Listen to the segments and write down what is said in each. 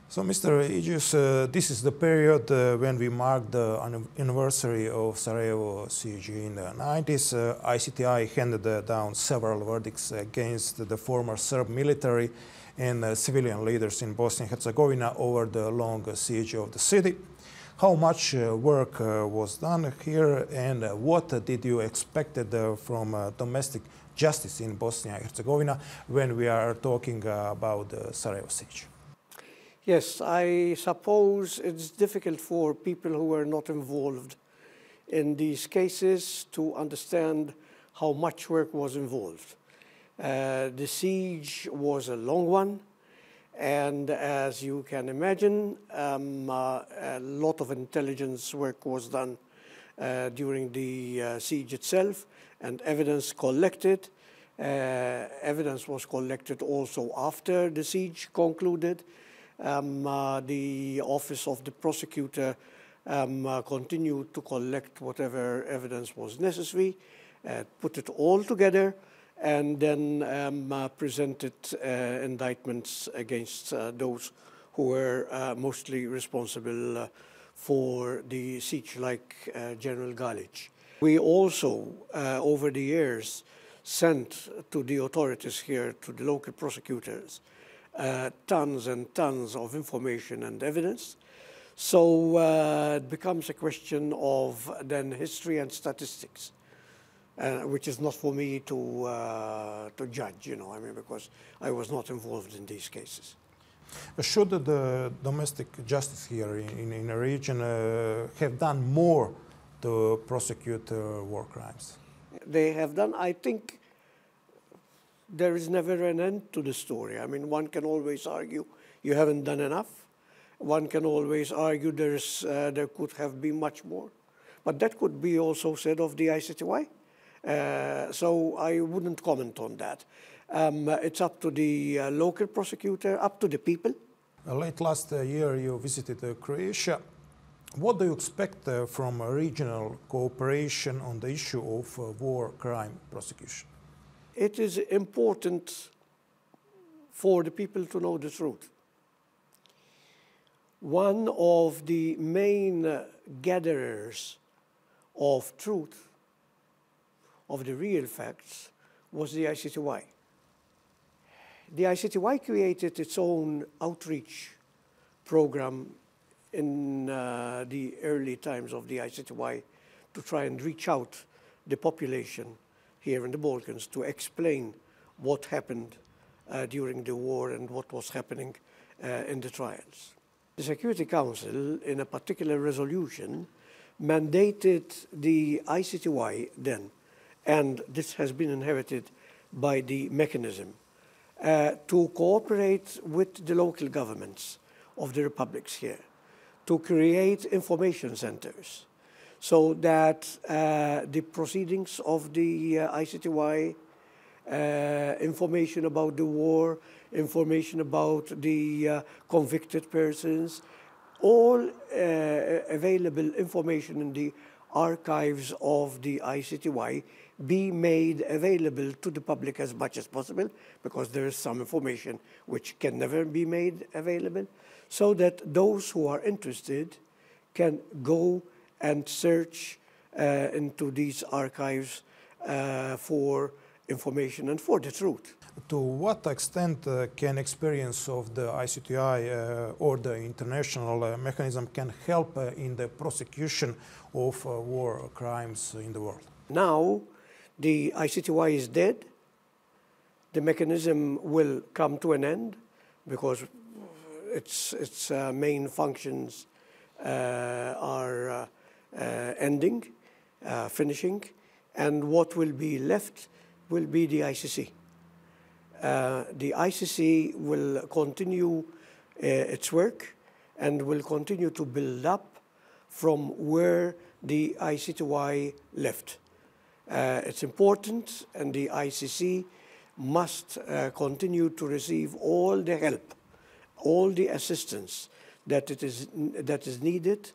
So, Mr. Agius, this is the period when we mark the anniversary of Sarajevo siege. In the 90s, ICTI handed down several verdicts against the former Serb military and civilian leaders in Bosnia and Herzegovina over the long siege of the city. How much work was done here, and what did you expect from domestic justice in Bosnia and Herzegovina when we are talking about the Sarajevo siege? Yes, I suppose it's difficult for people who were not involved in these cases to understand how much work was involved. The siege was a long one, and as you can imagine, a lot of intelligence work was done during the siege itself, and evidence collected. Evidence was collected also after the siege concluded. The office of the prosecutor continued to collect whatever evidence was necessary, put it all together, and then presented indictments against those who were mostly responsible for the siege, like General Galic. We also, over the years, sent to the authorities here, to the local prosecutors, tons and tons of information and evidence. So it becomes a question of then history and statistics, which is not for me to judge, you know, I mean, because I was not involved in these cases. Should the domestic justice here in a region have done more to prosecute war crimes? They have done, I think. There is never an end to the story. I mean, one can always argue you haven't done enough. One can always argue there could have been much more. But that could be also said of the ICTY. So I wouldn't comment on that. It's up to the local prosecutor, up to the people. Late last year you visited Croatia. What do you expect from regional cooperation on the issue of war crime prosecution? It is important for the people to know the truth. One of the main gatherers of truth, of the real facts, was the ICTY. The ICTY created its own outreach program in the early times of the ICTY to try and reach out the population here in the Balkans to explain what happened during the war and what was happening in the trials. The Security Council, in a particular resolution, mandated the ICTY then, and this has been inherited by the mechanism, to cooperate with the local governments of the republics here, to create information centers, so that the proceedings of the ICTY, information about the war, information about the convicted persons, all available information in the archives of the ICTY be made available to the public as much as possible, because there is some information which can never be made available, so that those who are interested can go and search into these archives for information and for the truth. To what extent can experience of the ICTY or the international mechanism can help in the prosecution of war crimes in the world? Now, the ICTY is dead. The mechanism will come to an end because its main functions are ending, finishing, and what will be left will be the ICC. The ICC will continue its work and will continue to build up from where the ICTY left. It's important, and the ICC must continue to receive all the help, all the assistance that is needed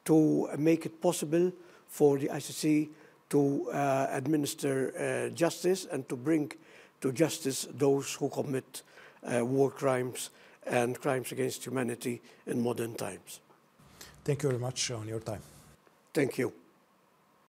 to make it possible for the ICC to administer justice and to bring to justice those who commit war crimes and crimes against humanity in modern times. Thank you very much on your time. Thank you.